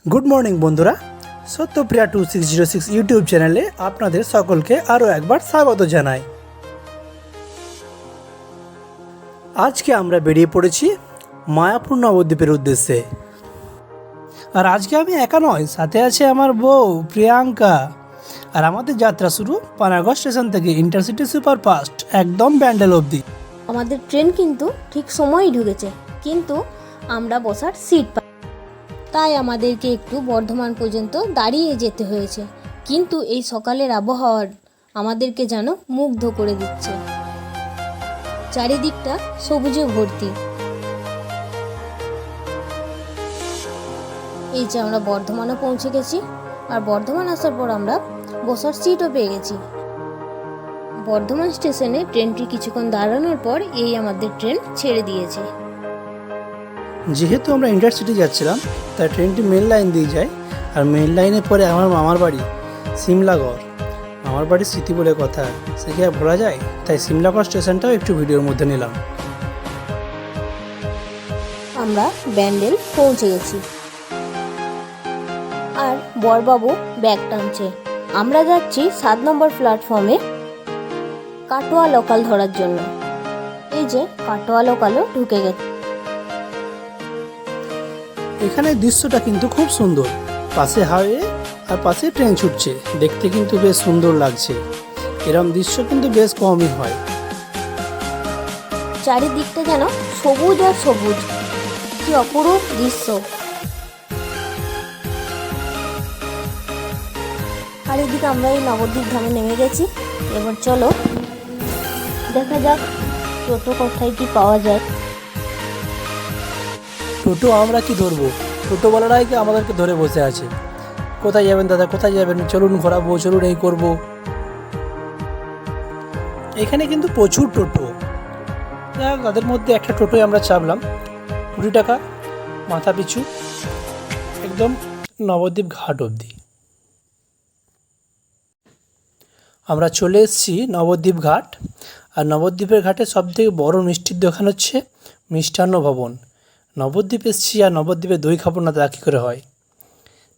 Good morning বন্ধুরা, সত্যপ্রিয়া 2606 YouTube চ্যানেলে আপনাদের সকলকে আরও একবার স্বাগত জানাই। আজকে আমরা বেরিয়ে পড়েছি মায়াপুর নবদ্বীপের উদ্দেশ্যে। আর আজকে আমি একা নয়, সাথে আছে আমার বউ প্রিয়াঙ্কা। আর আমাদের যাত্রা শুরু পানাগড় স্টেশন থেকে ইন্টারসিটি সুপারফাস্ট একদম ব্যান্ডেল অবধি। আমাদের ট্রেন কিন্তু ঠিক সময়ই ঢুকেছে, কিন্তু আমরা বসার সিট পাই, তাই আমাদেরকে একটু বর্ধমান পর্যন্ত দাঁড়িয়ে যেতে হয়েছে। কিন্তু এই সকালের আবহাওয়া আমাদেরকে যেন মুগ্ধ করে দিচ্ছে। চারিদিকটা সবুজে ভর্তি। এই যে আমরা বর্ধমানও পৌঁছে গেছি, আর বর্ধমান আসার পর আমরা বসার সিটও পেয়ে গেছি। বর্ধমান স্টেশনে ট্রেনটি কিছুক্ষণ দাঁড়ানোর পর এই আমাদের ট্রেন ছেড়ে দিয়েছে। যেহেতু আমরা ইন্টারসিটি যাচ্ছিলাম, তাই ট্রেনটি মেন লাইন দিয়ে যায়। আর মেন লাইনের পরে আমার মামার বাড়ি সিমলাগড়। মামার বাড়ির স্মৃতি বলে কথা, সে কি আর ভোলা যায়? তাই সিমলাগড় স্টেশনটাও একটু ভিডিওর মধ্যে নিলাম। আমরা ব্যান্ডেল পৌঁছে গেছি, আর বরবাবু ব্যাগ টানছে। আমরা যাচ্ছি 7 নম্বর প্ল্যাটফর্মে কাটোয়া লোকাল ধরার জন্য। এই যে কাটোয়া লোকালও ঢুকে গেছে। এখানে দৃশ্যটা কিন্তু খুব সুন্দর, পাশে হাইওয়ে আর পাশে ট্রেন ছুটছে, দেখতে কিন্তু বেশ সুন্দর লাগছে। এরকম দৃশ্য কিন্তু বেশ কমই হয়। চারিদিকটা যেন সবুজ আর সবুজ, কি অপরূপ দৃশ্য। আর এদিকে আমরা এই নবদ্বীপ ধামে নেমে গেছি। এবার চলো দেখা যাক টোটো কোথায় কি পাওয়া যায়। টোটো আমরা কি ধরবো? টোটোওয়ালারাই কি আমাদেরকে ধরে বসে আছে। কোথায় যাবেন দাদা, কোথায় যাবেন, চলুন ঘোরাবো, চলুন এই করবো। এখানে কিন্তু প্রচুর টোটো। তাদের মধ্যে একটা টোটোয় আমরা চাপলাম, 20 টাকা মাথা পিছু, একদম নবদ্বীপ ঘাট অবধি। আমরা চলে এসেছি নবদ্বীপ ঘাট। আর নবদ্বীপের ঘাটে সবথেকে বড় মিষ্টির দোকান হচ্ছে মিষ্টান্ন ভবন। নবদ্বীপ এসেছি আর নবদ্বীপে দই খাবো না, তা কী করে হয়?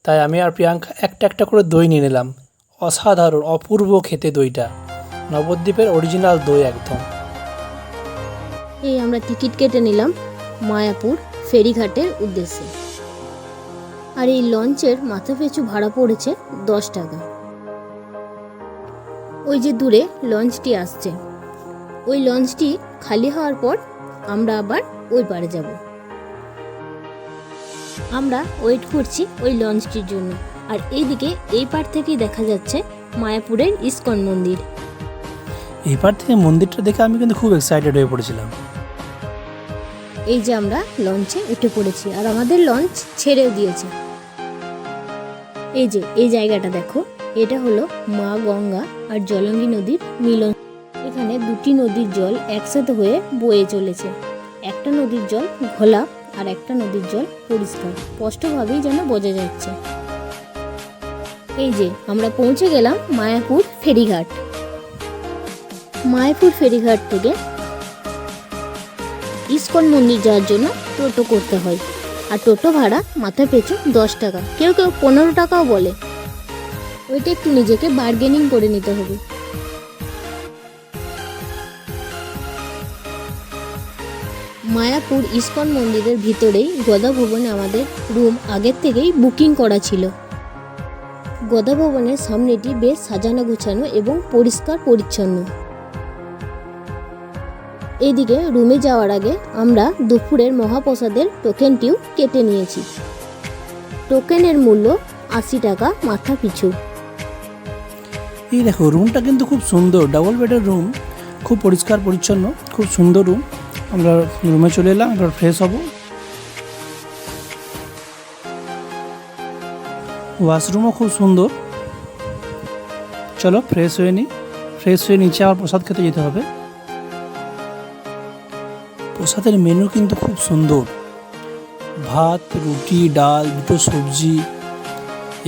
তাই আমি আর প্রিয়াঙ্কা একটা একটা করে দই নিয়ে নিলাম। অসাধারণ অপূর্ব খেতে দইটা, নবদ্বীপের অরিজিনাল দই একদম। এই আমরা টিকিট কেটে নিলাম মায়াপুর ফেরিঘাটের উদ্দেশ্যে। আর এই লঞ্চের মাথা পিছু ভাড়া পড়েছে 10 টাকা। ওই যে দূরে লঞ্চটি আসছে, ওই লঞ্চটি খালি হওয়ার পর আমরা আবার ওই পারে যাব। আমরা ওয়েট করছি ওই লঞ্চটির জন্য। আর এইদিকে এই পার থেকেই দেখা যাচ্ছে মায়াপুরের ইস্কন মন্দির। এই পার থেকে মন্দিরটা দেখে আমি কিন্তু খুব এক্সাইটেড হয়ে পড়েছিলাম। এই যে আমরা লঞ্চে উঠে পড়েছি, আর আমাদের লঞ্চ ছেড়েও দিয়েছে। এই যে এই জায়গাটা দেখো, এটা হলো মা গঙ্গা আর জলঙ্গি নদীর মিলন। এখানে দুটি নদীর জল একসাথে হয়ে বয়ে চলেছে। একটা নদীর জল ঘোলা আর একটা নদীর জল পরিষ্কার, স্পষ্টভাবেই যেন বোঝা যাচ্ছে। এই যে আমরা পৌঁছে গেলাম মায়াপুর ফেরিঘাট। মায়াপুর ফেরিঘাট থেকে ইস্কন মন্দির যাওয়ার জন্য টোটো করতে হয়। আর টোটো ভাড়া মাথা পিছু 10 টাকা, কেউ কেউ 15 টাকাও বলে। ওইটা একটু নিজেকে বার্গেনিং করে নিতে হবে। মায়াপুর ইস্কন মন্দিরের ভিতরেই গদা ভবনে আমাদের রুম আগের থেকেই বুকিং করা ছিল। গদা ভবনের সামনেটি বেশ সাজানো গোছানো এবং পরিষ্কার পরিচ্ছন্ন। এইদিকে রুমে যাওয়ার আগে আমরা দুপুরের মহাপ্রসাদের টোকেনটিও কেটে নিয়েছি। টোকেনের মূল্য 80 টাকা মাথা পিছু। এই দেখো, রুমটা কিন্তু খুব সুন্দর, ডাবল বেডের রুম, খুব পরিষ্কার পরিচ্ছন্ন, খুব সুন্দর রুম। আমরা রুমে চলে এলাম, এবার ফ্রেশ হব। ওয়াশরুমও খুব সুন্দর। চলো ফ্রেশ হয়ে নিই। ফ্রেশ হয়ে নিচে আবার প্রসাদ খেতে যেতে হবে। প্রসাদের মেনু কিন্তু খুব সুন্দর, ভাত, রুটি, ডাল, দুটো সবজি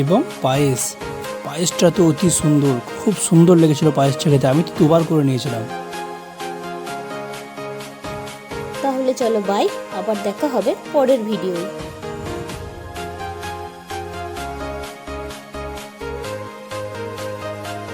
এবং পায়েস। পায়েসটা তো অতি সুন্দর, খুব সুন্দর লেগেছিল পায়েসটা খেতে। আমি তো 2 বার করে নিয়েছিলাম। তাহলে চলো বাই, আবার দেখা হবে পরের ভিডিওয়ে।